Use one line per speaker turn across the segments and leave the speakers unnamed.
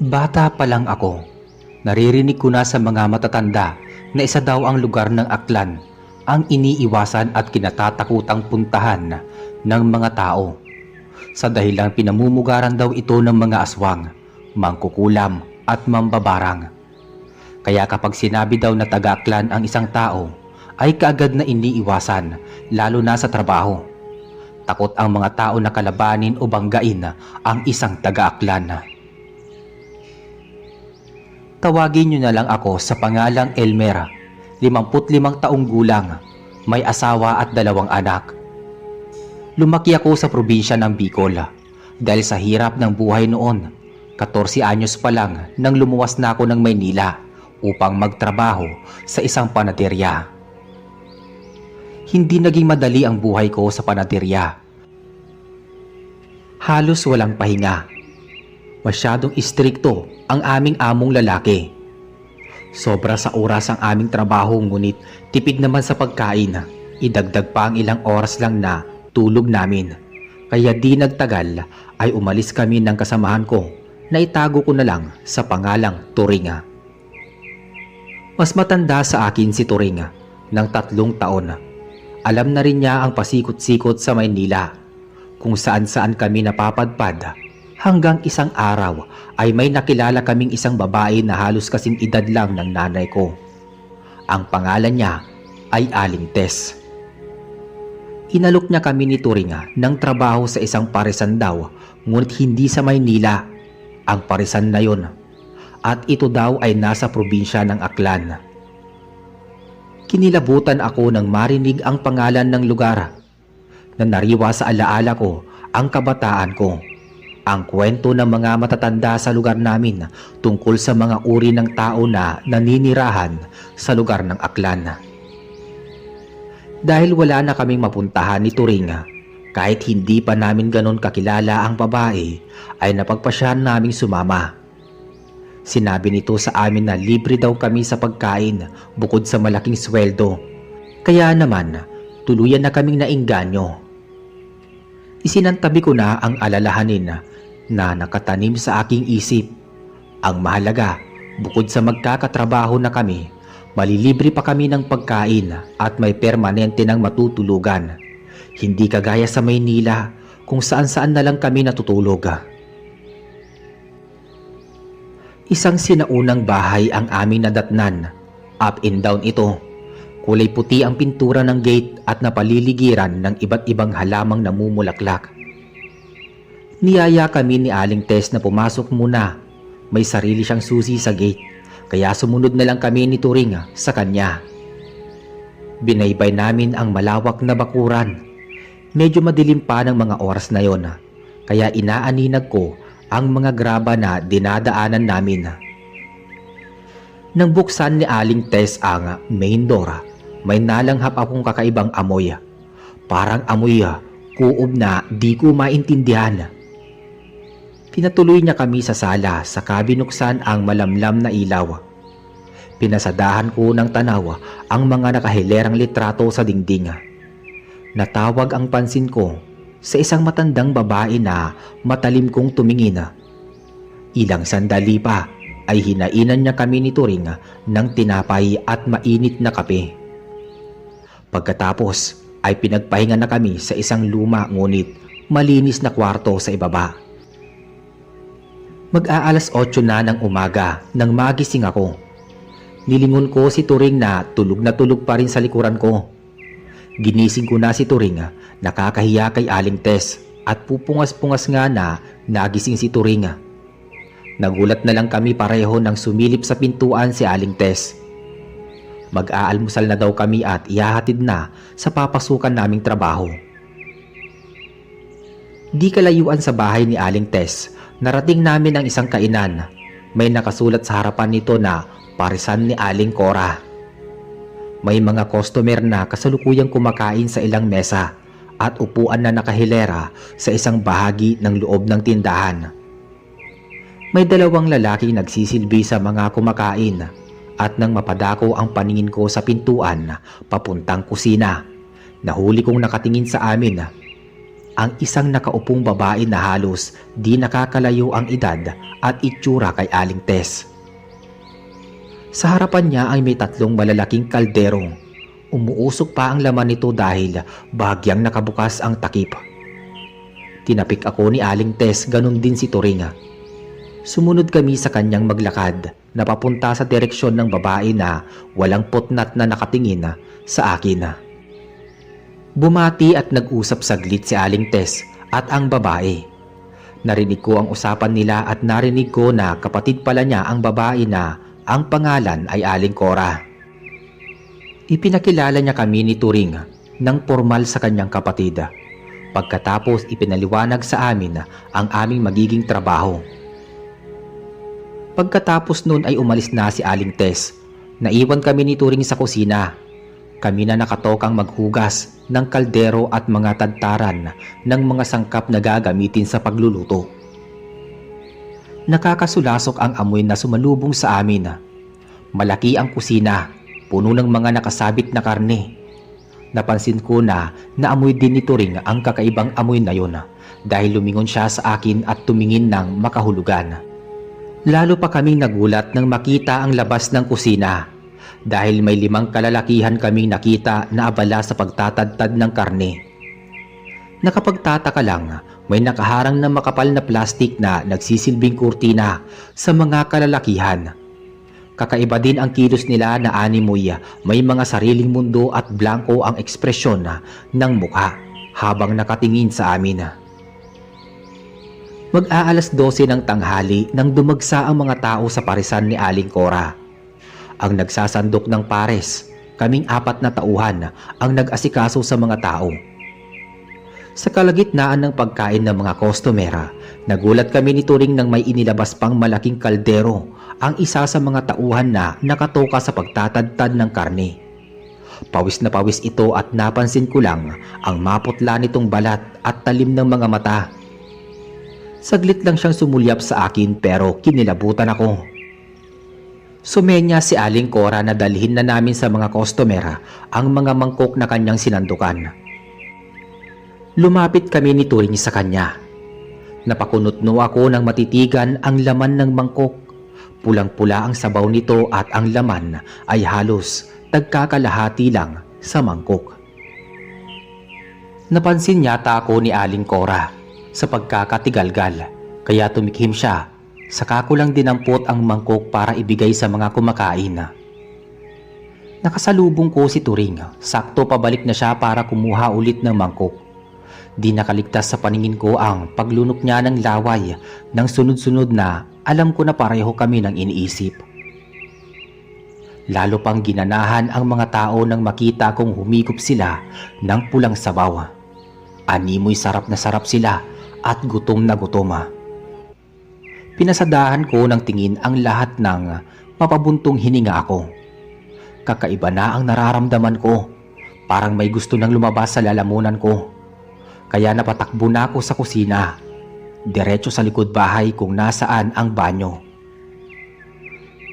Bata pa lang ako, naririnig ko na sa mga matatanda na isa daw ang lugar ng Aklan ang iniiwasan at kinatatakutang puntahan ng mga tao. Sa dahilang pinamumugaran daw ito ng mga aswang, mangkukulam at mambabarang. Kaya kapag sinabi daw na taga-Aklan ang isang tao, ay kaagad na iniiwasan, lalo na sa trabaho. Takot ang mga tao na kalabanin o banggain ang isang taga-Aklan. Tawagin niyo na lang ako sa pangalang Elmer, 55 taong gulang, may asawa at 2 anak. Lumaki ako sa probinsya ng Bicol dahil sa hirap ng buhay noon. 14 anyos pa lang nang lumuwas na ako ng Maynila upang magtrabaho sa isang panaderya. Hindi naging madali ang buhay ko sa panaderya. Halos walang pahinga. Masyadong istrikto ang aming among lalaki. Sobra sa oras ang aming trabaho, ngunit tipid naman sa pagkain. Idagdag pa ang ilang oras lang na tulog namin. Kaya di nagtagal ay umalis kami ng kasamahan ko na itago ko na lang sa pangalang Turing. Mas matanda sa akin si Turing ng 3 taon. Alam na rin niya ang pasikot-sikot sa Maynila, kung saan-saan kami napapadpad, hanggang isang araw ay may nakilala kaming isang babae na halos kasing edad lang ng nanay ko. Ang pangalan niya ay Aling Tess. Inalok niya kami ni Turing ng trabaho sa isang parisan daw, ngunit hindi sa Maynila ang parisan na yon, at ito daw ay nasa probinsya ng Aklan. Kinilabutan ako nang marinig ang pangalan ng lugar. Nanariwa sa alaala ko ang kabataan ko, ang kwento ng mga matatanda sa lugar namin tungkol sa mga uri ng tao na naninirahan sa lugar ng Aklan. Dahil wala na kaming mapuntahan ni Turing, kahit hindi pa namin ganon kakilala ang babae, ay napagpasyahan naming sumama. Sinabi nito sa amin na libre daw kami sa pagkain bukod sa malaking sweldo. Kaya naman, tuluyan na kaming nainganyo. Isinantabi ko na ang alalahanin na nakatanim sa aking isip. Ang mahalaga, bukod sa magkakatrabaho na kami, malilibre pa kami ng pagkain at may permanente ng matutulugan. Hindi kagaya sa Maynila kung saan-saan na lang kami natutulog. Isang sinaunang bahay ang aming nadatnan. Up and down ito. Kulay puti ang pintura ng gate at napaliligiran ng iba't ibang halamang namumulaklak. Niyaya kami ni Aling Tess na pumasok muna. May sarili siyang susi sa gate, kaya sumunod na lang kami ni Turing sa kanya. Binaybay namin ang malawak na bakuran. Medyo madilim pa ng mga oras na yon, kaya inaaninag ko ang mga graba na dinadaanan namin. Nang buksan ni Aling Tess ang main door, may nalanghap akong kakaibang amoy. Parang amoy kuob na di ko maintindihan. Pinatuloy niya kami sa sala, saka binuksan ang malamlam na ilaw. Pinasadahan ko ng tanaw ang mga nakahilerang litrato sa dingding. Natawag ang pansin ko sa isang matandang babae na matalim kong tumingin. Ilang sandali pa ay hinainan niya kami ni Turing ng tinapay at mainit na kape. Pagkatapos ay pinagpahinga na kami sa isang luma ngunit malinis na kwarto sa ibaba. Mag-aalas 8 na ng umaga nang magising ako. Nilingon ko si Turing na tulog pa rin sa likuran ko. Ginising ko na si Turing, nakakahiya kay Aling Tess, at pupungas-pungas nga na nagising si Turing. Nagulat na lang kami pareho nang sumilip sa pintuan si Aling Tess. Mag-aalmusal na daw kami at ihahatid na sa papasukan naming trabaho. Di kalayuan sa bahay ni Aling Tess, narating namin ang isang kainan. May nakasulat sa harapan nito na parisan ni Aling Cora. May mga customer na kasalukuyang kumakain sa ilang mesa at upuan na nakahilera sa isang bahagi ng loob ng tindahan. May 2 lalaking nagsisilbi sa mga kumakain, at nang mapadako ang paningin ko sa pintuan papuntang kusina, nahuli kong nakatingin sa amin. ang isang nakaupong babae na halos di nakakalayo ang edad at itsura kay Aling Tess. Sa harapan niya ay may 3 malalaking kaldero. Umuusok pa ang laman nito dahil bahagyang nakabukas ang takip. Tinapik ako ni Aling Tess, ganun din si Turing. Sumunod kami sa kanyang maglakad na papunta sa direksyon ng babae na walang putnat na nakatingin sa akin. Bumati at nag-usap saglit si Aling Tess at ang babae. Narinig ko ang usapan nila at narinig ko na kapatid pala niya ang babae na ang pangalan ay Aling Cora. Ipinakilala niya kami ni Turing ng formal sa kanyang kapatid. Pagkatapos ipinaliwanag sa amin ang aming magiging trabaho. Pagkatapos nun ay umalis na si Aling Tess. Naiwan kami ni Turing sa kusina. Kami na nakatokang maghugas ng kaldero at mga tadtaran ng mga sangkap na gagamitin sa pagluluto. Nakakasulasok ang amoy na sumalubong sa amin. Malaki ang kusina, puno ng mga nakasabit na karne. Napansin ko na naamoy din ni Turing ang kakaibang amoy na yun dahil lumingon siya sa akin at tumingin ng makahulugan. Lalo pa kaming nagulat nang makita ang labas ng kusina dahil may 5 kalalakihan kaming nakita na abala sa pagtatadtad ng karne. Nakapagtataka lang, may nakaharang na makapal na plastik na nagsisilbing kurtina sa mga kalalakihan. Kakaiba din ang kilos nila na animoy, may mga sariling mundo at blanko ang ekspresyon ng mukha habang nakatingin sa amin. Mag-aalas 12 ng tanghali nang dumagsa ang mga tao sa parisan ni Aling Cora. Ang nagsasandok ng pares, kaming 4 na tauhan ang nag-asikaso sa mga tao. Sa kalagitnaan ng pagkain ng mga kostumera, nagulat kami ni Turing nang may inilabas pang malaking kaldero ang isa sa mga tauhan na nakatoka sa pagtatadtad ng karne. Pawis na pawis ito at napansin ko lang ang maputla nitong balat at talim ng mga mata. Saglit lang siyang sumulyap sa akin pero kinilabutan ako. Sumenya si Aling Cora na dalhin na namin sa mga kostumera ang mga mangkok na kanyang sinandukan. Lumapit kami ni Turing sa kanya. Napakunotno ako ng matitigan ang laman ng mangkok. Pulang-pula ang sabaw nito at ang laman ay halos tagkakalahati lang sa mangkok. Napansin yata ako ni Aling Cora sa pagkakatigalgal kaya tumikhim siya. Saka ko lang dinampot ang mangkok para ibigay sa mga kumakain. Nakasalubong ko si Turing. Sakto pabalik na siya para kumuha ulit ng mangkok. Di nakaligtas sa paningin ko ang paglunok niya ng laway ng sunod-sunod na alam ko na pareho kami ng iniisip. Lalo pang ginanahan ang mga tao nang makita kong humigop sila ng pulang sabaw. Animoy sarap na sarap sila at gutom na gutom. Pinasadahan ko ng tingin ang lahat ng mapabuntong hininga ako. Kakaiba na ang nararamdaman ko. Parang may gusto nang lumabas sa lalamunan ko. Kaya napatakbo na ako sa kusina. Diretso sa likod bahay kung nasaan ang banyo.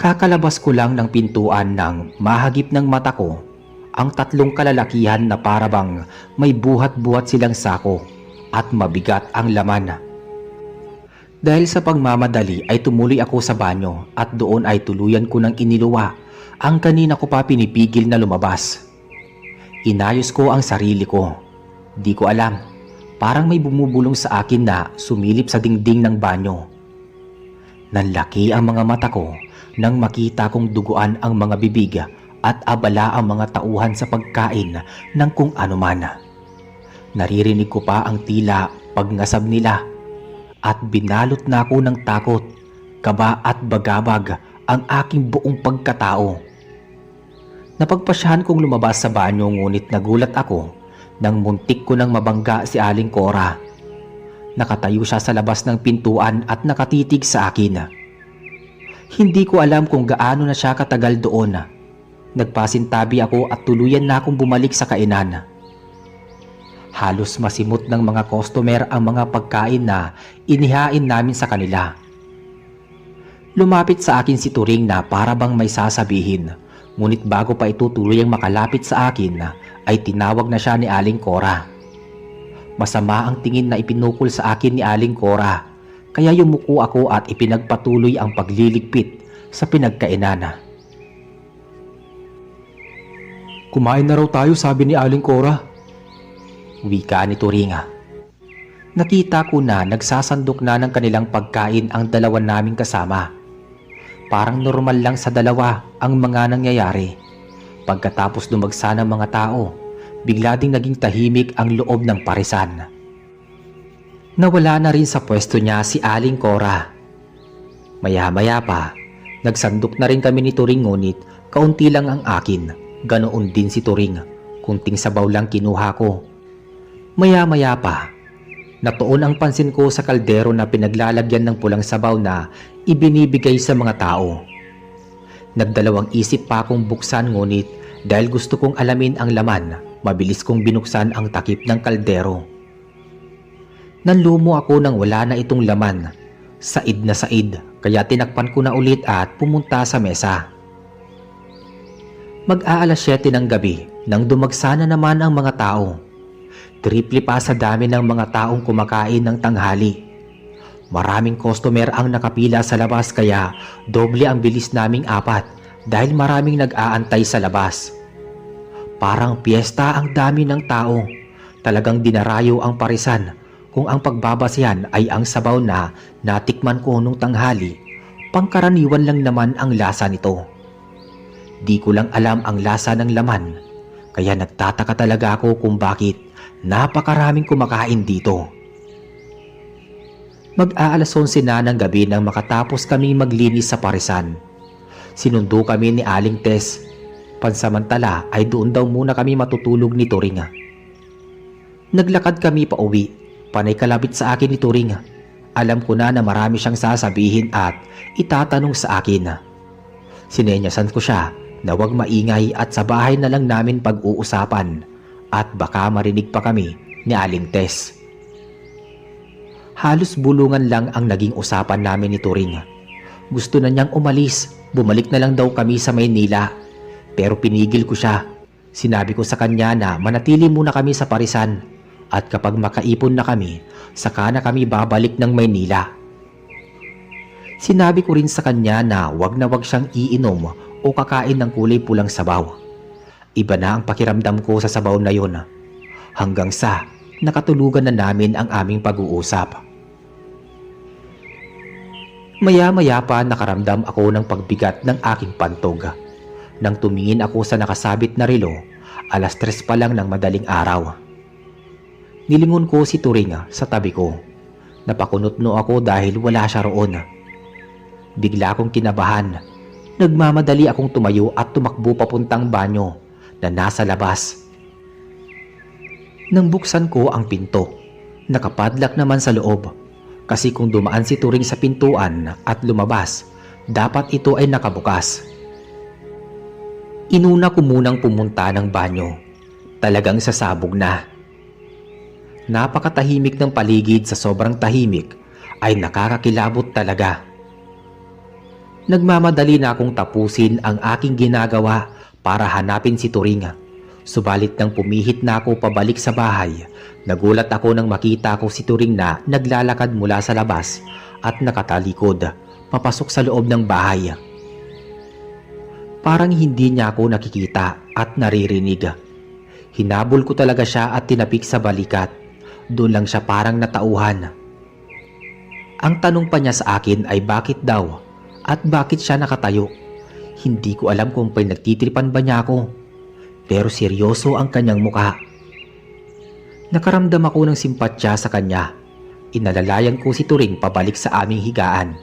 Kakalabas ko lang ng pintuan nang mahagip ng mata ko ang 3 kalalakihan na parabang may buhat-buhat silang sako at mabigat ang laman. Dahil sa pagmamadali ay tumuloy ako sa banyo at doon ay tuluyan ko ng iniluwa ang kanina ko pa pinipigil na lumabas. Inayos ko ang sarili ko. Di ko alam, parang may bumubulong sa akin na sumilip sa dingding ng banyo. Nanlaki ang mga mata ko nang makita kong duguan ang mga bibig at abala ang mga tauhan sa pagkain ng kung anuman. Naririnig ko pa ang tila pagngasab nila. At binalot na ako ng takot, kaba at bagabag ang aking buong pagkatao. Napagpasyahan kong lumabas sa banyo ngunit nagulat ako nang muntik ko nang mabangga si Aling Cora. Nakatayo siya sa labas ng pintuan at nakatitig sa akin. Hindi ko alam kung gaano na siya katagal doon. Nagpasintabi ako at tuluyan na akong bumalik sa kainan. Halos masimot ng mga customer ang mga pagkain na inihain namin sa kanila. Lumapit sa akin si Turing na para bang may sasabihin, ngunit bago pa ito tuluyang makalapit sa akin ay tinawag na siya ni Aling Cora. Masama ang tingin na ipinukol sa akin ni Aling Cora, kaya yumuko ako at ipinagpatuloy ang pagliligpit sa pinagkainan.
Kumain na raw tayo, sabi ni Aling Cora.
Wika ni Turing. Nakita ko na nagsasandok na ng kanilang pagkain ang dalawa naming kasama. Parang normal lang sa dalawa ang mga nangyayari. Pagkatapos dumagsa ng mga tao, bigla ding naging tahimik ang loob ng parisan. Nawala na rin sa pwesto niya si Aling Cora. Maya-maya pa, nagsandok na rin kami ni Turing, ngunit kaunti lang ang akin. Ganoon din si Turing, kunting sabaw lang kinuha ko. Maya-maya pa, natuon ang pansin ko sa kaldero na pinaglalagyan ng pulang sabaw na ibinibigay sa mga tao. Nagdalawang isip pa akong buksan, ngunit dahil gusto kong alamin ang laman, mabilis kong binuksan ang takip ng kaldero. Nanlumo ako nang wala na itong laman. Said na said, kaya tinakpan ko na ulit at pumunta sa mesa. Mag-aalas 7 ng gabi nang dumagsa na naman ang mga tao. Triple pa sa dami ng mga taong kumakain ng tanghali. Maraming customer ang nakapila sa labas, kaya doble ang bilis naming apat dahil maraming nag-aantay sa labas. Parang piyesta ang dami ng tao. Talagang dinarayo ang parisan kung ang pagbabasihan ay ang sabaw na natikman ko nung tanghali. Pangkaraniwan lang naman ang lasa nito. Di ko lang alam ang lasa ng laman, kaya nagtataka talaga ako kung bakit napakaraming kumakain dito. Mag-aalas 11 na ng gabi nang makatapos kami maglinis sa parisan. Sinundo kami ni Aling Tess. Pansamantala ay doon daw muna kami matutulog ni Turing. Naglakad kami pa uwi. Panay kalabit sa akin ni Turing. Alam ko na marami siyang sasabihin at itatanong sa akin. Sinenyasan ko siya na huwag maingay at sa bahay na lang namin pag-uusapan, at baka marinig pa kami ni Aling Tess. Halos bulungan lang ang naging usapan namin ni Turing. Gusto na niyang umalis, bumalik na lang daw kami sa Maynila. Pero pinigil ko siya. Sinabi ko sa kanya na manatili muna kami sa parisan, at kapag makaipon na kami, saka na kami babalik ng Maynila. Sinabi ko rin sa kanya na wag siyang iinom o kakain ng kulay pulang sabaw. Iba na ang pakiramdam ko sa sabaw na yon, hanggang sa nakatulugan na namin ang aming pag-uusap. Maya-maya pa nakaramdam ako ng pagbigat ng aking pantog. Nang tumingin ako sa nakasabit na relo, alas 3 pa lang ng madaling araw. Nilingon ko si Turing sa tabi ko. Napakunotno ako dahil wala siya roon. Bigla akong kinabahan. Nagmamadali akong tumayo at tumakbo papuntang banyo na nasa labas. Nang buksan ko ang pinto, nakapadlock naman sa loob, kasi kung dumaan si Turing sa pintuan at lumabas, dapat ito ay nakabukas. Inuna ko munang pumunta ng banyo. Talagang sasabog na. Napakatahimik ng paligid, sa sobrang tahimik ay nakakakilabot talaga. Nagmamadali na akong tapusin ang aking ginagawa para hanapin si Turing. Subalit nang pumihit na ako pabalik sa bahay, nagulat ako nang makita ko si Turing na naglalakad mula sa labas at nakatalikod papasok sa loob ng bahay. Parang hindi niya ako nakikita at naririnig. Hinabol ko talaga siya at tinapik sa balikat. Doon lang siya parang natauhan. Ang tanong pa niya sa akin ay bakit daw at bakit siya nakatayo. Hindi ko alam kung pinagtitripan ba niya ako, pero seryoso ang kanyang mukha. Nakaramdam ako ng simpatya sa kanya. Inalalayan ko si Turing pabalik sa aming higaan.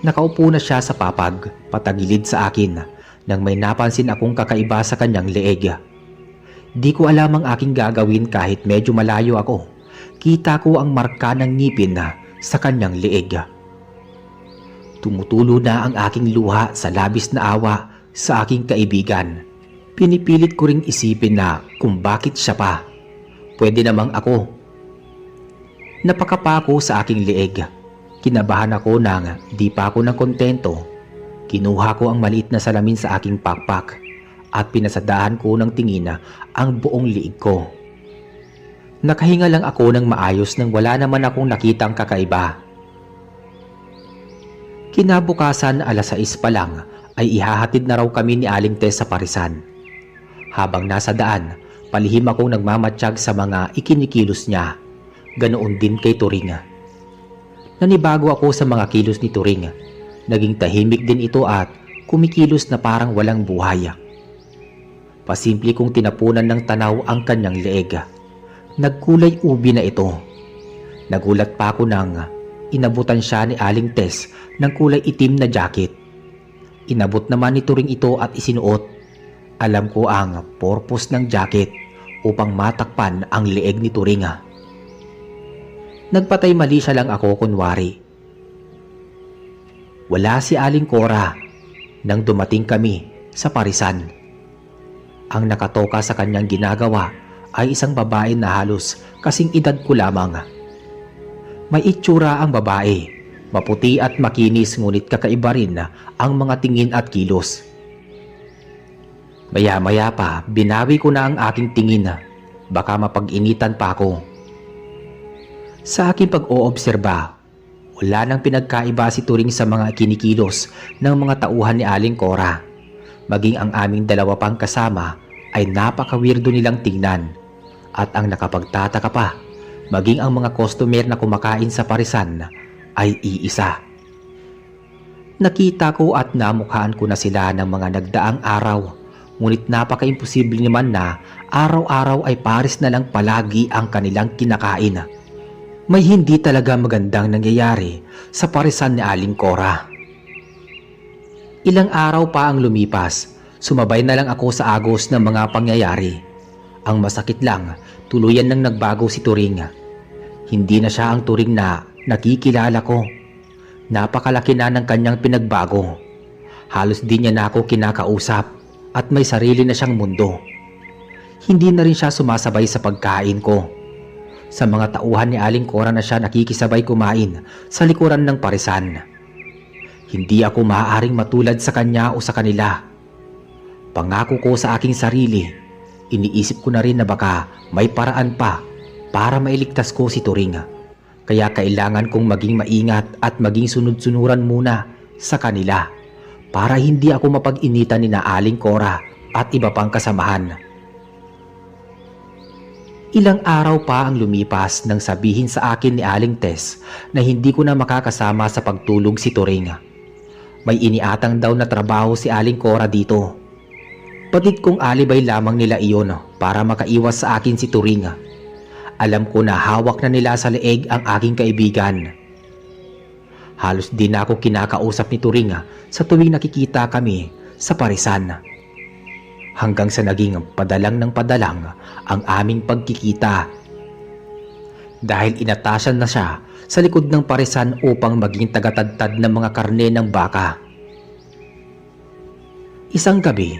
Nakaupo na siya sa papag, patagilid sa akin, nang may napansin akong kakaiba sa kanyang leeg. Di ko alam ang aking gagawin kahit medyo malayo ako. Kita ko ang marka ng ngipin sa kanyang leeg. Tumutulo na ang aking luha sa labis na awa sa aking kaibigan. Pinipilit ko ring isipin na kung bakit siya pa. Pwede namang ako. Napakapa ko sa aking leeg. Kinabahan ako nang di pa ako ng kontento. Kinuha ko ang maliit na salamin sa aking pakpak at pinasadahan ko ng tingin ang buong liig ko. Nakahinga lang ako ng maayos nang wala naman akong nakitang kakaiba. Kinabukasan 6:00 pa lang ay ihahatid na raw kami ni Aling Tess sa Parisan. Habang nasa daan, palihim akong nagmamatsyag sa mga ikinikilos niya. Ganoon din kay Turing. Nanibago ako sa mga kilos ni Turing. Naging tahimik din ito at kumikilos na parang walang buhay. Pasimple kong tinapunan ng tanaw ang kanyang leeg. Nagkulay ubi na ito. Nagulat pa ako nang inabutan siya ni Aling Tess ng kulay itim na jacket. Inabot naman ni Turing ito at isinuot. Alam ko ang purpose ng jacket upang matakpan ang leeg ni Turing. Nagpatay mali siya lang ako kunwari. Wala si Aling Cora nang dumating kami sa Parisan. Ang nakatoka sa kanyang ginagawa ay isang babae na halos kasing edad ko lamang. May itsura ang babae, maputi at makinis ngunit kakaiba rin ang mga tingin at kilos. Maya-maya pa binawi ko na ang aking tingin, baka mapag-initan pa ako. Sa aking pag-oobserba, wala nang pinagkaiba si Turing sa mga kinikilos ng mga tauhan ni Aling Cora. Maging ang aming dalawa pang kasama ay napaka-weirdo nilang tingnan. At ang nakapagtataka pa, maging ang mga customer na kumakain sa Parisan ay iisa. Nakita ko at namukhaan ko na sila ng mga nagdaang araw, ngunit napaka-imposible naman na araw-araw ay pares na lang palagi ang kanilang kinakain. May hindi talaga magandang nangyayari sa Parisan ni Aling Cora. Ilang araw pa ang lumipas, sumabay na lang ako sa agos ng mga pangyayari. Ang masakit lang, tuluyan nang nagbago si Turing. Hindi na siya ang Turing na nakikilala ko. Napakalaki na ng kanyang pinagbago. Halos di niya na ako kinakausap at may sarili na siyang mundo. Hindi na rin siya sumasabay sa pagkain ko. Sa mga tauhan ni Aling Cora na siya nakikisabay kumain sa likuran ng Parisan. Hindi ako maaaring matulad sa kanya o sa kanila. Pangako ko sa aking sarili, iniisip ko na rin na baka may paraan pa para mailigtas ko si Turing. Kaya kailangan kong maging maingat at maging sunod-sunuran muna sa kanila para hindi ako mapag-initan ni na Aling Cora at iba pang kasamahan. Ilang araw pa ang lumipas nang sabihin sa akin ni Aling Tess na hindi ko na makakasama sa pagtulog si Turing. May iniatang daw na trabaho si Aling Cora dito. Batid kong alibay lamang nila iyon para makaiwas sa akin si Turing. Alam ko na hawak na nila sa leeg ang aking kaibigan. Halos di na ako kinakausap ni Turing sa tuwing nakikita kami sa Parisan. Hanggang sa naging padalang ng padalang ang aming pagkikita. Dahil inatasan na siya sa likod ng Parisan upang maging tagatadtad ng mga karne ng baka. Isang gabi,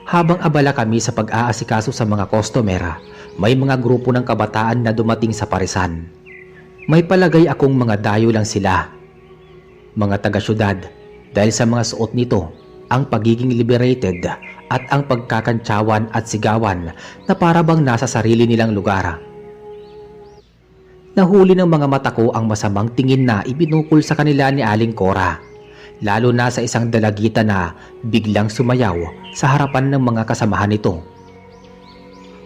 habang abala kami sa pag-aasikaso sa mga customer, may mga grupo ng kabataan na dumating sa Parisan. May palagay akong mga dayo lang sila. Mga taga-syudad dahil sa mga suot nito, ang pagiging liberated at ang pagkakantsawan at sigawan na parabang nasa sarili nilang lugar. Nahuli ng mga mata ko ang masamang tingin na ibinukol sa kanila ni Aling Cora, lalo na sa isang dalagita na biglang sumayaw sa harapan ng mga kasamahan nito.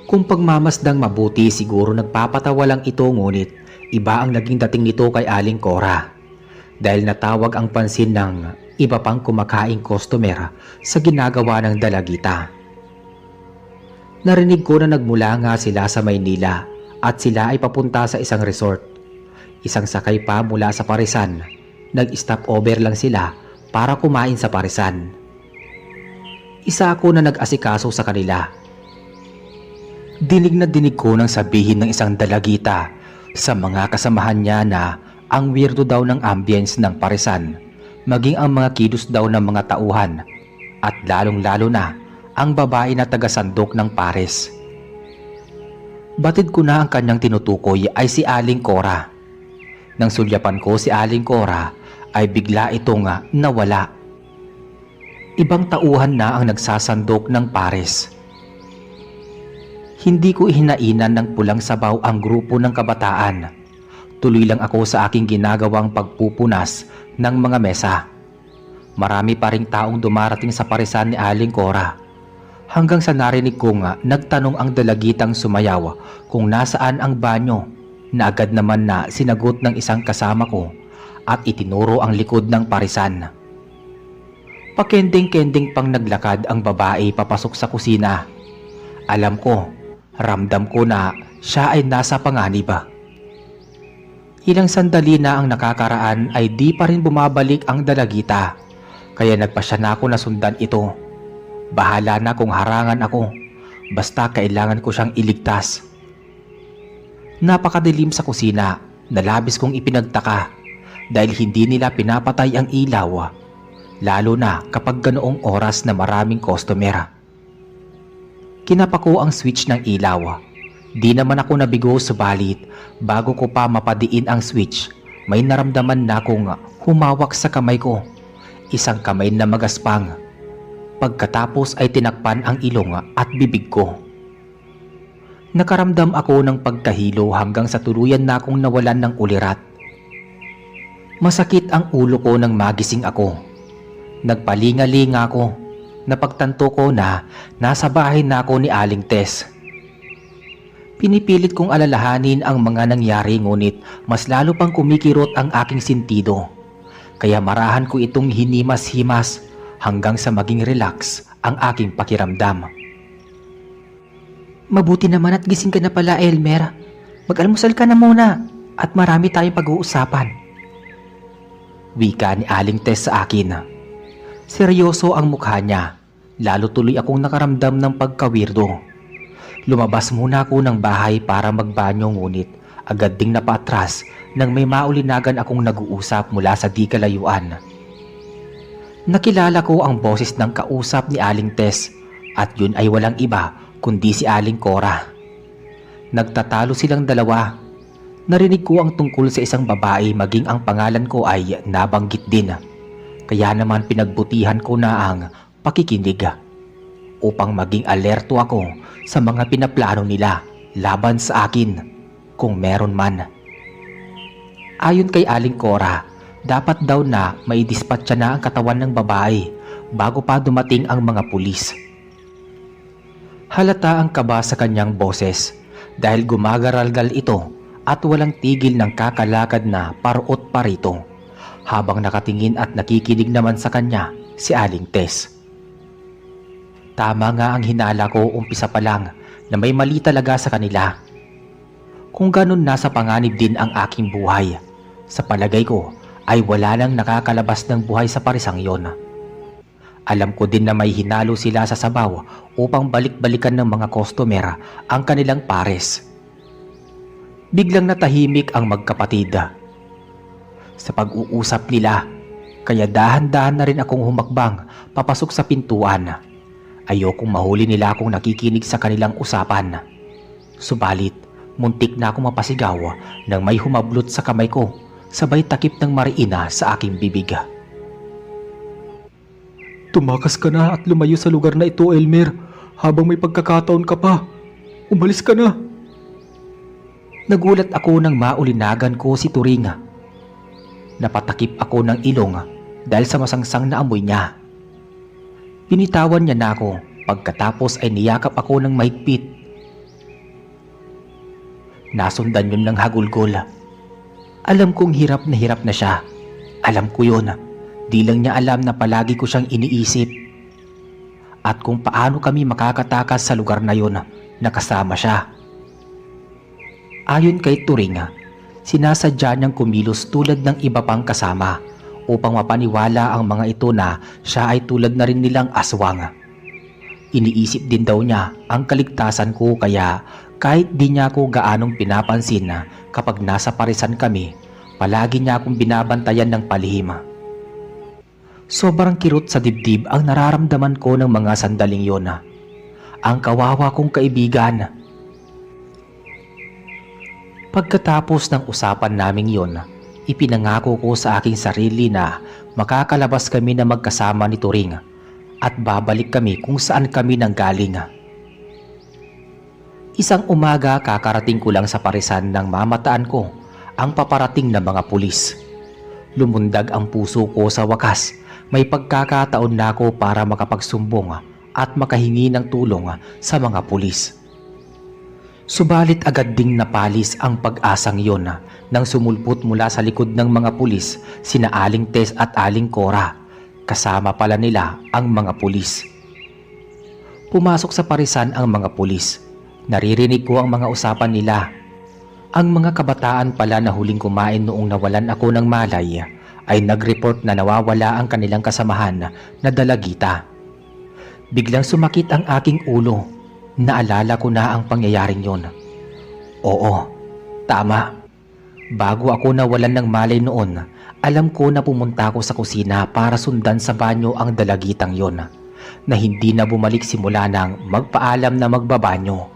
Kung pagmamasdang mabuti siguro nagpapatawa lang ito, ngunit iba ang naging dating nito kay Aling Cora dahil natawag ang pansin ng iba pang kumakaing customer sa ginagawa ng dalagita. Narinig ko na nagmula nga sila sa Maynila at sila ay papunta sa isang resort. Isang sakay pa mula sa Parisan. Nag-stop over lang sila para kumain sa Parisan. Isa ako na nag-asikaso sa kanila. Dinig na dinig ko nang sabihin ng isang dalagita sa mga kasamahan niya na ang weirdo daw ng ambience ng Parisan, maging ang mga kilos daw ng mga tauhan, at lalong-lalo na ang babae na taga-sandok ng pares. Batid ko na ang kanyang tinutukoy ay si Aling Cora. Nang sulyapan ko si Aling Cora ay bigla itong nawala. Ibang tauhan na ang nagsasandok ng pares. Hindi ko ihinainan ng pulang sabaw ang grupo ng kabataan. Tuloy lang ako sa aking ginagawang pagpupunas ng mga mesa. Marami pa ring taong dumarating sa parisan ni Aling Cora. Hanggang sa narinig kong nagtanong ang dalagitang sumayaw kung nasaan ang banyo, na agad naman na sinagot ng isang kasama ko at itinuro ang likod ng parisan. Pakending-kending pang naglakad ang babae papasok sa kusina. Alam ko, ramdam ko na siya ay nasa panganib. Ilang sandali na ang nakakaraan ay di pa rin bumabalik ang dalagita, kaya nagpasya na ako na sundan ito. Bahala na kung harangan ako, basta kailangan ko siyang iligtas. Napakadilim sa kusina na labis kong ipinagtaka dahil hindi nila pinapatay ang ilaw, lalo na kapag ganoong oras na maraming customer. Kinapako ang switch ng ilaw. Di naman ako nabigo, subalit bago ko pa mapadiin ang switch, may naramdaman na akong humawak sa kamay ko. Isang kamay na magaspang. Pagkatapos ay tinakpan ang ilong at bibig ko. Nakaramdam ako ng pagkahilo hanggang sa tuluyan na akong nawalan ng ulirat. Masakit ang ulo ko nang magising ako. Nagpalinga-linga ako. Napagtanto ko na nasa bahay na ako ni Aling Tess. Pinipilit kong alalahanin ang mga nangyari, ngunit mas lalo pang kumikirot ang aking sentido. Kaya marahan ko itong hinimas-himas hanggang sa maging relax ang aking pakiramdam. Mabuti naman at gising ka na pala, Elmer. Mag-almusal ka na muna at marami tayong pag-uusapan. Wika ni Aling Tess sa akin. Seryoso ang mukha niya, lalo tuloy akong nakaramdam ng pagkawirdo. Lumabas muna ako ng bahay para magbanyo, ngunit agad ding napaatras nang may maulinagan akong nag-uusap mula sa di kalayuan. Nakilala ko ang boses ng kausap ni Aling Tess at yun ay walang iba kundi si Aling Cora. Nagtatalo silang dalawa. Narinig ko ang tungkol sa isang babae, maging ang pangalan ko ay nabanggit din. Kaya naman pinagbutihan ko na ang pakikinig upang maging alerto ako sa mga pinaplano nila laban sa akin kung meron man. Ayon kay Aling Cora, dapat daw na maidispatcha na ang katawan ng babae bago pa dumating ang mga pulis. Halata ang kaba sa kanyang boses dahil gumagaralgal ito at walang tigil ng kakalakad na parot parito, habang nakatingin at nakikinig naman sa kanya si Aling Tess. Tama nga ang hinala ko umpisa pa lang na may mali talaga sa kanila. Kung ganun, nasa panganib din ang aking buhay. Sa palagay ko ay wala nang nakakalabas ng buhay sa parisang yon. Alam ko din na may hinalo sila sa sabaw upang balik-balikan ng mga customer ang kanilang pares. Biglang natahimik ang magkapatid sa pag-uusap nila, kaya dahan-dahan na rin akong humakbang papasok sa pintuan. Ayokong mahuli nila akong nakikinig sa kanilang usapan. Subalit, muntik na akong mapasigaw nang may humablot sa kamay ko, sabay takip ng mariina sa aking bibig.
Tumakas ka na at lumayo sa lugar na ito, Elmer, habang may pagkakataon ka pa. Umalis ka na.
Nagulat ako nang maulinagan ko si Turing. Napatakip ako ng ilong dahil sa masangsang na amoy niya. Binitawan niya na ako, pagkatapos ay niyakap ako ng mahigpit. Nasundan yun ng hagulgol. Alam kong hirap na siya. Alam ko yun. Di lang niya alam na palagi ko siyang iniisip. At kung paano kami makakatakas sa lugar na yun na kasama siya. Ayon kay Turing, sinasadya niyang kumilos tulad ng iba pang kasama upang mapaniwala ang mga ito na siya ay tulad na rin nilang aswang. Iniisip din daw niya ang kaligtasan ko, kaya kahit di niya ako gaanong pinapansin na kapag nasa parisan kami, palagi niya akong binabantayan ng palihim. Sobrang kirot sa dibdib ang nararamdaman ko ng mga sandaling yon. Ang kawawa kong kaibigan. Pagkatapos ng usapan naming yon, ipinangako ko sa aking sarili na makakalabas kami na magkasama ni Turing at babalik kami kung saan kami nanggaling. Isang umaga kakarating ko lang sa parisan nang mamataan ko ang paparating na mga pulis. Lumundag ang puso ko sa wakas. May pagkakataon na ako para makapagsumbong at makahingi ng tulong sa mga pulis. Subalit agad ding napalis ang pag-asang yon nang sumulpot mula sa likod ng mga pulis sina Aling Tess at Aling Cora. Kasama pala nila ang mga pulis. Pumasok sa parisan ang mga pulis. Naririnig ko ang mga usapan nila. Ang mga kabataan pala na huling kumain noong nawalan ako ng malay ay nag-report na nawawala ang kanilang kasamahan na dalagita. Biglang sumakit ang aking ulo. Naalala ko na ang pangyayaring yon. Oo, tama. Bago ako nawalan ng malay noon, alam ko na pumunta ako sa kusina para sundan sa banyo ang dalagitang yon, na hindi na bumalik simula nang magpaalam na magbabanyo.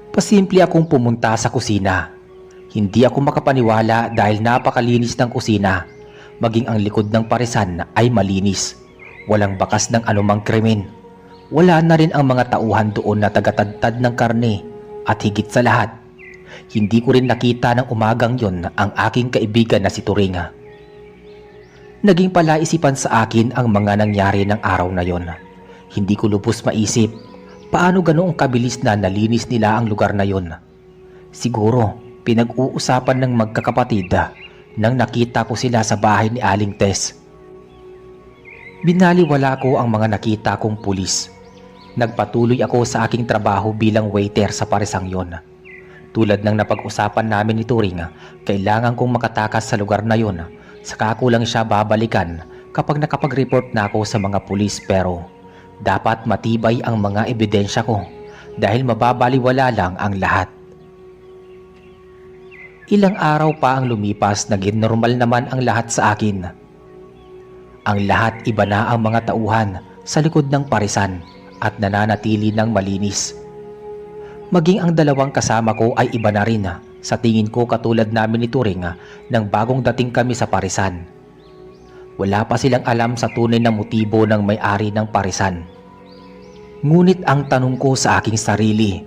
Pasimple akong pumunta sa kusina. Hindi ako makapaniwala dahil napakalinis ng kusina. Maging ang likod ng parisan ay malinis. Walang bakas ng anumang krimen. Wala na rin ang mga tauhan doon na tagatadtad ng karne. At higit sa lahat, hindi ko rin nakita ng umagang yon ang aking kaibigan na si Turing. Naging palaisipan sa akin ang mga nangyari ng araw na yon. Hindi ko lubos maisip paano ganoong kabilis na nalinis nila ang lugar na yon. Siguro pinag-uusapan ng magkakapatid nang nakita ko sila sa bahay ni Aling Tess. Binaliwala ko ang mga nakita kong pulis. Nagpatuloy ako sa aking trabaho bilang waiter sa parisang yon. Tulad ng napag-usapan namin ni Turing, kailangan kong makatakas sa lugar na yon. Saka ko lang siya babalikan kapag nakapag-report na ako sa mga pulis, pero dapat matibay ang mga ebidensya ko dahil mababaliwala lang ang lahat. Ilang araw pa ang lumipas, naging normal naman ang lahat sa akin. Ang lahat iba na ang mga tauhan sa likod ng parisan at nananatili ng malinis. Maging ang dalawang kasama ko ay iba na rin. Sa tingin ko katulad namin ni Turing nang bagong dating kami sa parisan. Wala pa silang alam sa tunay na motibo ng may-ari ng parisan. Ngunit ang tanong ko sa aking sarili,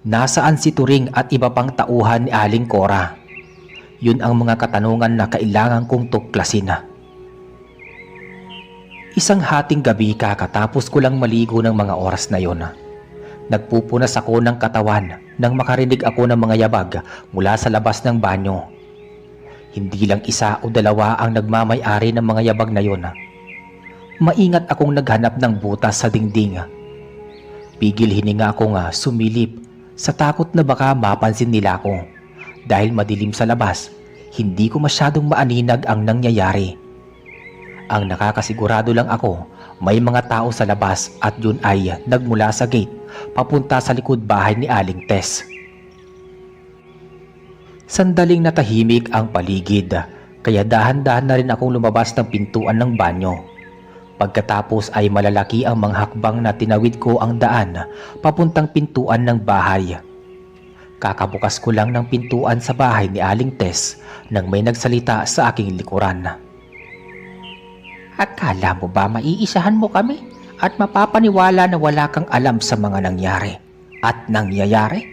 nasaan si Turing at iba pang tauhan ni Aling Cora? Yun ang mga katanungan na kailangan kong tuklasin. Isang hating gabi kakatapos ko lang maligo ng mga oras na yon. Nagpupunas ako ng katawan nang makarinig ako ng mga yabag mula sa labas ng banyo. Hindi lang isa o dalawa ang nagmamay-ari ng mga yabag na yon. Maingat akong naghanap ng butas sa dingding. Pigil hininga akong sumilip sa takot na baka mapansin nila ako. Dahil madilim sa labas, hindi ko masyadong maaninag ang nangyayari. Ang nakakasigurado lang ako, may mga tao sa labas at yun ay nagmula sa gate papunta sa likod bahay ni Aling Tess. Sandaling natahimik ang paligid, kaya dahan-dahan na rin akong lumabas ng pintuan ng banyo. Pagkatapos ay malalaki ang mga hakbang na tinawid ko ang daan papuntang pintuan ng bahay. Kakabukas ko lang ng pintuan sa bahay ni Aling Tess nang may nagsalita sa aking likuran. Akala mo ba maiisahan mo kami at mapapaniwala na wala kang alam sa mga nangyari at nangyayari?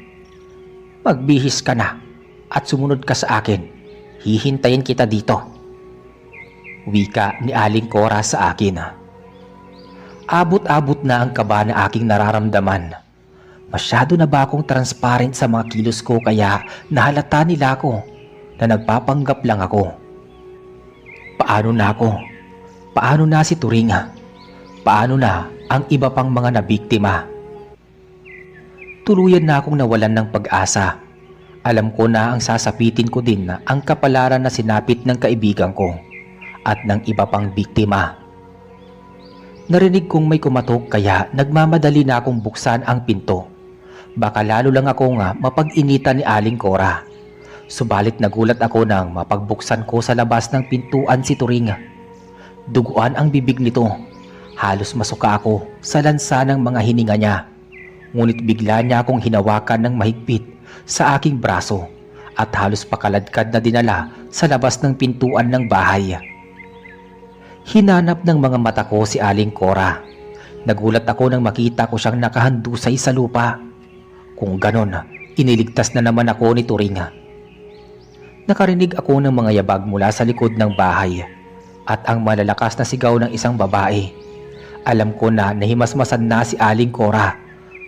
Magbihis ka na at sumunod ka sa akin. Hihintayin kita dito. Wika ni Aling Cora sa akin. Abot-abot na ang kaba na aking nararamdaman. Masyado na ba akong transparent sa mga kilos ko kaya nahalata nila ako na nagpapanggap lang ako? Paano na ako? Paano na si Turing? Paano na ang iba pang mga nabiktima? Tuluyan na akong nawalan ng pag-asa. Alam ko na ang sasapitin ko din na ang kapalaran na sinapit ng kaibigan ko at ng iba pang biktima. Narinig kong may kumatok kaya nagmamadali na akong buksan ang pinto. Baka lalo lang akong mapag-initan ni Aling Cora. Subalit nagulat ako nang mapagbuksan ko sa labas ng pintuan si Turing. Duguan ang bibig nito. Halos masuka ako sa lansa ng mga hininga niya. Ngunit bigla niya akong hinawakan ng mahigpit sa aking braso at halos pakaladkad na dinala sa labas ng pintuan ng bahay. Hinanap ng mga mata ko si Aling Cora. Nagulat ako nang makita ko siyang nakahandusay sa lupa. Kung ganon, iniligtas na naman ako ni Turing. Nakarinig ako ng mga yabag mula sa likod ng bahay at ang malalakas na sigaw ng isang babae. Alam ko na nahimasmasan na si Aling Cora,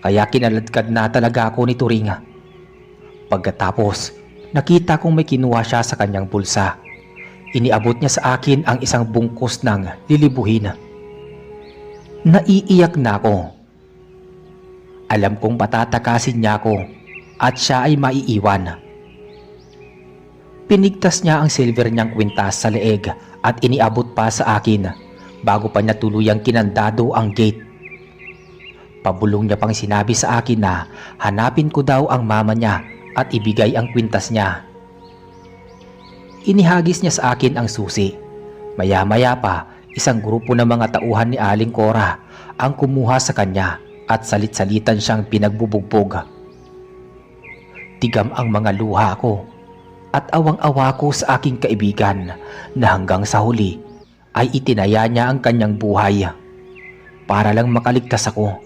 kaya kinaladkad na talaga ako ni Turing. Pagkatapos, nakita kong may kinuha siya sa kanyang bulsa. Iniabot niya sa akin ang isang bungkus ng lilibuhin. Naiiyak na ako. Alam kong patatakasin niya ako at siya ay maiiwan. Pinigtas niya ang silver niyang kwintas sa leeg at iniabot pa sa akin bago pa niya tuluyang kinandado ang gate. Pabulong niya pang sinabi sa akin na hanapin ko daw ang mama niya at ibigay ang kwintas niya. Inihagis niya sa akin ang susi. Maya-maya pa, isang grupo ng mga tauhan ni Aling Cora ang kumuha sa kanya at salit-salitan siyang pinagbubugbog. Tigam ang mga luha ko at awang-awa ko sa aking kaibigan na hanggang sa huli ay itinaya niya ang kanyang buhay para lang makaligtas ako.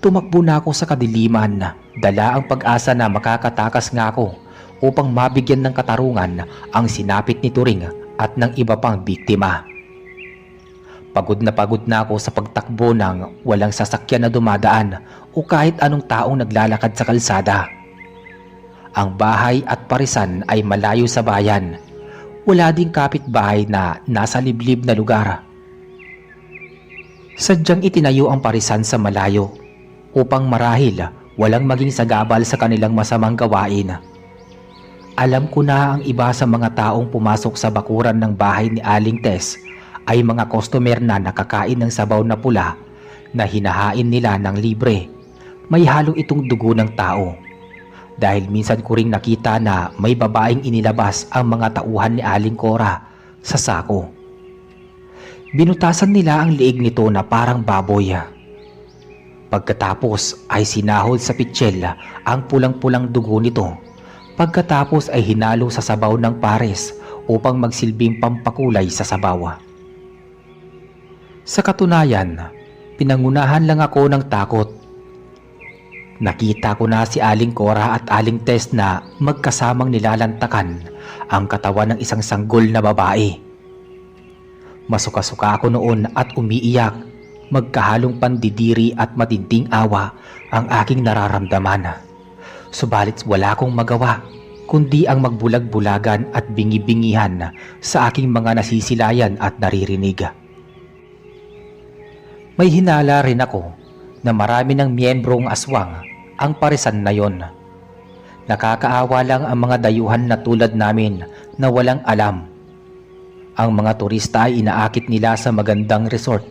Tumakbo na ako sa kadiliman, dala ang pag-asa na makakatakas nga ako upang mabigyan ng katarungan ang sinapit ni Turing at ng iba pang biktima. Pagod na ako sa pagtakbo ng walang sasakyan na dumadaan o kahit anong taong naglalakad sa kalsada. Ang bahay at parisan ay malayo sa bayan. Wala ding kapitbahay na nasa liblib na lugar. Sadyang itinayo ang parisan sa malayo upang marahil walang maging sagabal sa kanilang masamang gawain. Alam ko na ang iba sa mga taong pumasok sa bakuran ng bahay ni Aling Tess ay mga customer na nakakain ng sabaw na pula na hinahain nila ng libre. May halo itong dugo ng tao. Dahil minsan ko ring nakita na may babaeng inilabas ang mga tauhan ni Aling Cora sa sako. Binutasan nila ang liig nito na parang baboy. Pagkatapos ay sinahod sa pitsyel ang pulang-pulang dugo nito. Pagkatapos ay hinalo sa sabaw ng pares upang magsilbing pampakulay sa sabaw. Sa katunayan, pinangunahan lang ako ng takot. Nakita ko na si Aling Cora at Aling Tess na magkasamang nilalantakan ang katawan ng isang sanggol na babae. Masuka-suka ako noon at umiiyak, magkahalong pandidiri at matinding awa ang aking nararamdaman. Subalit wala akong magawa kundi ang magbulag-bulagan at bingi-bingihan sa aking mga nasisilayan at naririnig. May hinala rin ako na marami ng miyembrong aswang ang parisan na yon. Nakakaawa lang ang mga dayuhan na tulad namin na walang alam. Ang mga turista ay inaakit nila sa magandang resort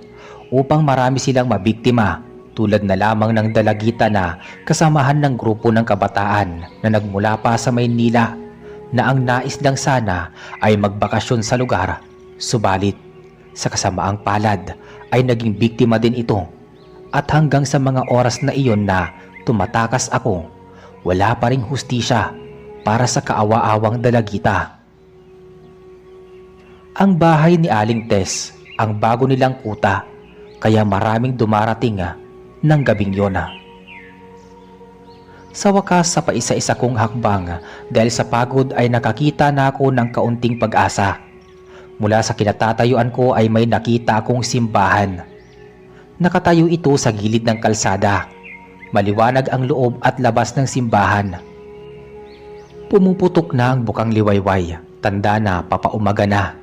upang marami silang mabiktima tulad na lamang ng dalagita na kasamahan ng grupo ng kabataan na nagmula pa sa Maynila na ang nais lang sana ay magbakasyon sa lugar. Subalit, sa kasamaang palad ay naging biktima din ito at hanggang sa mga oras na iyon na tumatakas ako, wala pa ring hustisya para sa kaawa-awang dalagita. Ang bahay ni Aling Tess ang bago nilang kuta kaya maraming dumarating ng gabing yon. Sa wakas sa paisa-isa kong hakbang dahil sa pagod ay nakakita na ako ng kaunting pag-asa. Mula sa kinatatayuan ko ay may nakita akong simbahan. Nakatayo ito sa gilid ng kalsada. Maliwanag ang loob at labas ng simbahan. Pumuputok na ang bukang liwayway, tanda na papaumaga na.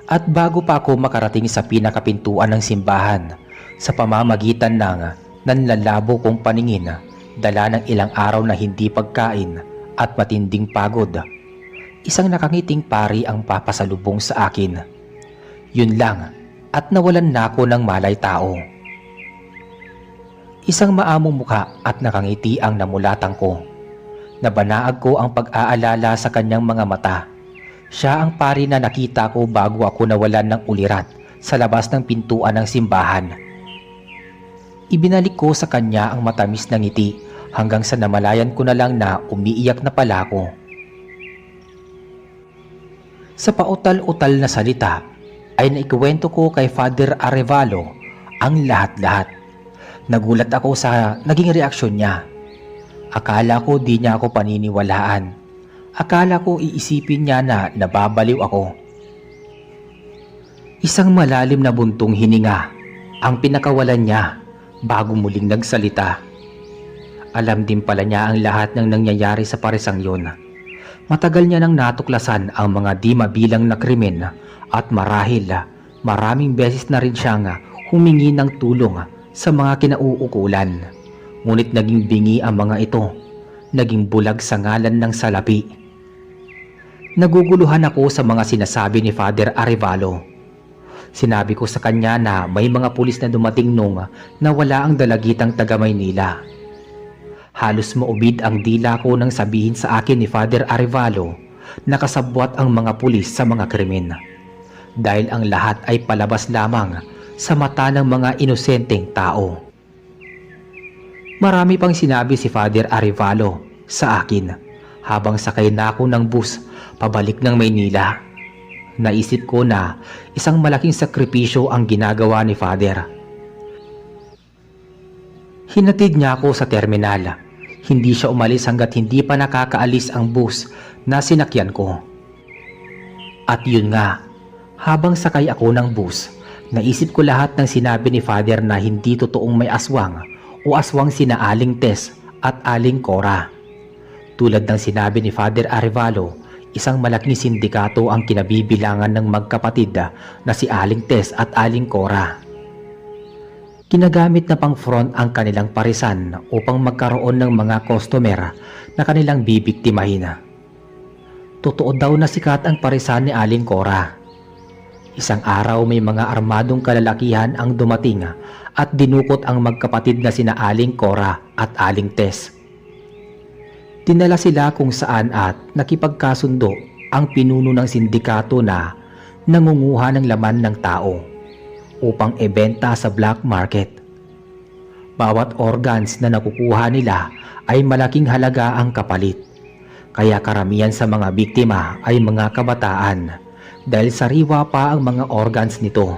At bago pa ako makarating sa pinakapintuan ng simbahan, sa pamamagitan ng nanlalabo kong paningin, dala ng ilang araw na hindi pagkain at matinding pagod, isang nakangiting pari ang papasalubong sa akin. Yun lang at nawalan na ako ng malay tao. Isang maamong mukha at nakangiti ang namulatan ko. Nabanaag ko ang pag-aalala sa kanyang mga mata. Siya ang pari na nakita ko bago ako nawalan ng ulirat sa labas ng pintuan ng simbahan. Ibinalik ko sa kanya ang matamis na ngiti hanggang sa namalayan ko na lang na umiiyak na pala ako. Sa pautal-utal na salita ay naikwento ko kay Father Arevalo ang lahat-lahat. Nagulat ako sa naging reaksyon niya. Akala ko di niya ako paniniwalaan. Akala ko iisipin niya na nababaliw ako. Isang malalim na buntong hininga ang pinakawalan niya bago muling nagsalita. Alam din pala niya ang lahat ng nangyayari sa paresang yon. Matagal niya nang natuklasan ang mga di mabilang na krimen at marahil maraming beses na rin siyang humingi ng tulong sa mga kinauukulan. Ngunit naging bingi ang mga ito, naging bulag sa ngalan ng salapi. Naguguluhan ako sa mga sinasabi ni Father Arevalo. Sinabi ko sa kanya na may mga pulis na dumating nung nawala ang dalagitang taga Maynila. Halos maubid ang dila ko nang sabihin sa akin ni Father Arevalo na kasabwat ang mga pulis sa mga krimen. Dahil ang lahat ay palabas lamang sa mata ng mga inosenteng tao. Marami pang sinabi si Father Arevalo sa akin habang sakay na ako ng bus pabalik ng Maynila. Naisip ko na isang malaking sakripisyo ang ginagawa ni Father. Hinatid niya ako sa terminal. Hindi siya umalis hanggat hindi pa nakakaalis ang bus na sinakyan ko. At yun nga, habang sakay ako ng bus, naisip ko lahat ng sinabi ni Father na hindi totoong may aswang o aswang sina Aling Tess at Aling Cora. Tulad ng sinabi ni Father Arevalo, isang malaking sindikato ang kinabibilangan ng magkapatid na si Aling Tess at Aling Cora. Ginagamit na pang front ang kanilang parisan upang magkaroon ng mga customer na kanilang bibiktimahin. Totoo daw na sikat ang parisan ni Aling Cora. Isang araw may mga armadong kalalakihan ang dumating at dinukot ang magkapatid na sina Aling Cora at Aling Tess. Dinala sila kung saan at nakipagkasundo ang pinuno ng sindikato na nangunguha ng laman ng tao upang ibenta sa black market. Bawat organs na nakukuha nila ay malaking halaga ang kapalit. Kaya karamihan sa mga biktima ay mga kabataan dahil sariwa pa ang mga organs nito.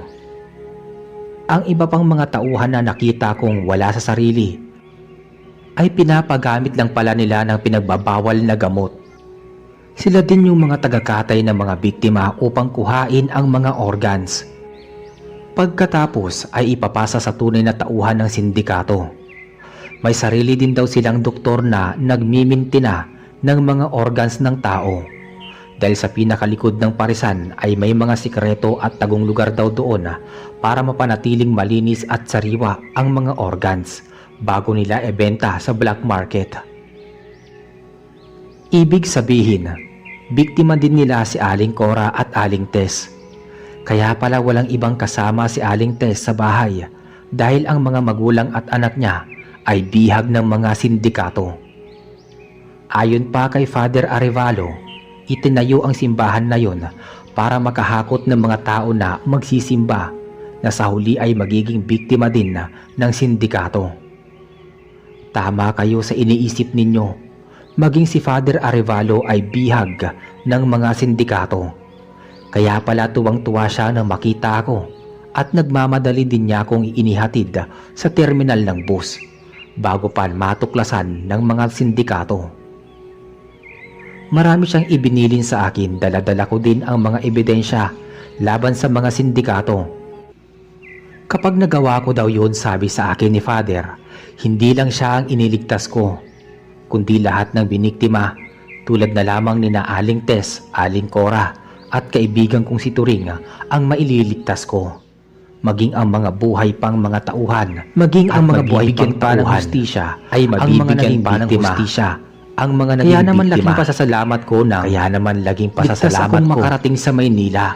Ang iba pang mga tauhan na nakita kong wala sa sarili ay pinapagamit lang pala nila ng pinagbabawal na gamot. Sila din yung mga tagakatay ng mga biktima upang kuhain ang mga organs. Pagkatapos ay ipapasa sa tunay na tauhan ng sindikato. May sarili din daw silang doktor na nagmimintina ng mga organs ng tao. Dahil sa pinakalikod ng parisan ay may mga sikreto at tagong lugar daw doon para mapanatiling malinis at sariwa ang mga organs bago nila ibenta sa black market. Ibig sabihin, biktima din nila si Aling Cora at Aling Tess. Kaya pala walang ibang kasama si Aling Tess sa bahay dahil ang mga magulang at anak niya ay bihag ng mga sindikato. Ayon pa kay Father Arevalo, itinayo ang simbahan na yon para makahakot ng mga tao na magsisimba na sa huli ay magiging biktima din ng sindikato. Tama kayo sa iniisip ninyo. Maging si Father Arevalo ay bihag ng mga sindikato. Kaya pala tuwang-tuwa siya nang makita ako at nagmamadali din niya akong inihatid sa terminal ng bus bago pa matuklasan ng mga sindikato. Marami siyang ibinilin sa akin, dala-dala ko din ang mga ebidensya laban sa mga sindikato. Kapag nagawa ko daw yun, sabi sa akin ni Father, hindi lang siya ang iniligtas ko, kundi lahat ng biniktima tulad na lamang ni na Aling Tess, Aling Cora at kaibigan kong si Turing ang maililigtas ko. Maging ang mga buhay pang mga tauhan, maging ang mga buhay pang tauhan ng hustisya ay mabibigyan pa ng hustisya. Ang mga naging kaya naman laging pasasalamat ko na ligtas akong makarating sa Maynila.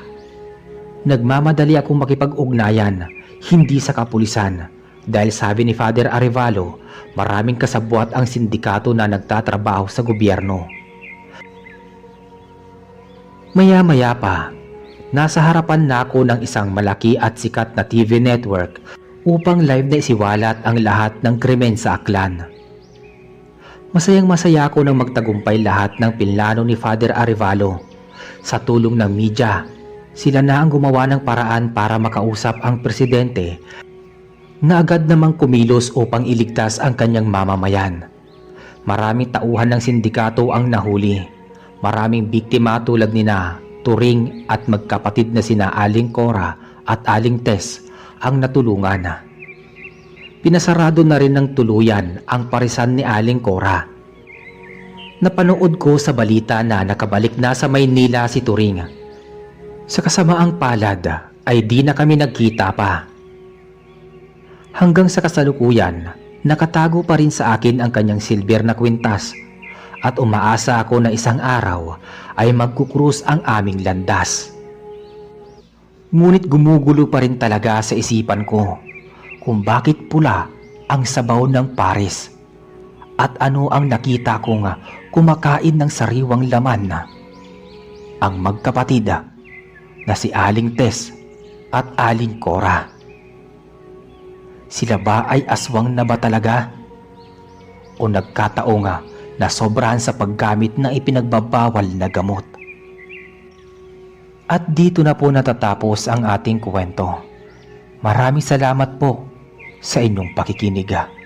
Nagmamadali akong makipag-ugnayan, hindi sa kapulisan. Dahil sabi ni Father Arevalo, maraming kasabwat ang sindikato na nagtatrabaho sa gobyerno. Maya-maya pa, nasa harapan na ako ng isang malaki at sikat na TV network upang live na isiwalat ang lahat ng krimen sa Aklan. Masayang-masaya ako nang magtagumpay lahat ng pinlano ni Father Arevalo sa tulong ng media, Sila na ang gumawa ng paraan para makausap ang presidente na agad namang kumilos upang iligtas ang kanyang mamamayan. Maraming tauhan ng sindikato ang nahuli. Maraming biktima tulad nina Turing at magkapatid na sina Aling Cora at Aling Tess ang natulungan. Pinasarado na rin ng tuluyan ang parisan ni Aling Cora. Napanood ko sa balita na nakabalik na sa Maynila si Turing. Sa kasamaang palad ay di na kami nagkita pa. Hanggang sa kasalukuyan, nakatago pa rin sa akin ang kanyang silber na kwintas at umaasa ako na isang araw ay magkukrus ang aming landas. Ngunit gumugulo pa rin talaga sa isipan ko kung bakit pula ang sabaw ng pares at ano ang nakita kong kumakain ng sariwang laman. Ang magkapatid na si Aling Tess at Aling Cora. Sila ba ay aswang na ba talaga? O nagkataong na sobrahan sa paggamit ng ipinagbabawal na gamot? At dito na po natatapos ang ating kwento. Maraming salamat po sa inyong pakikinig.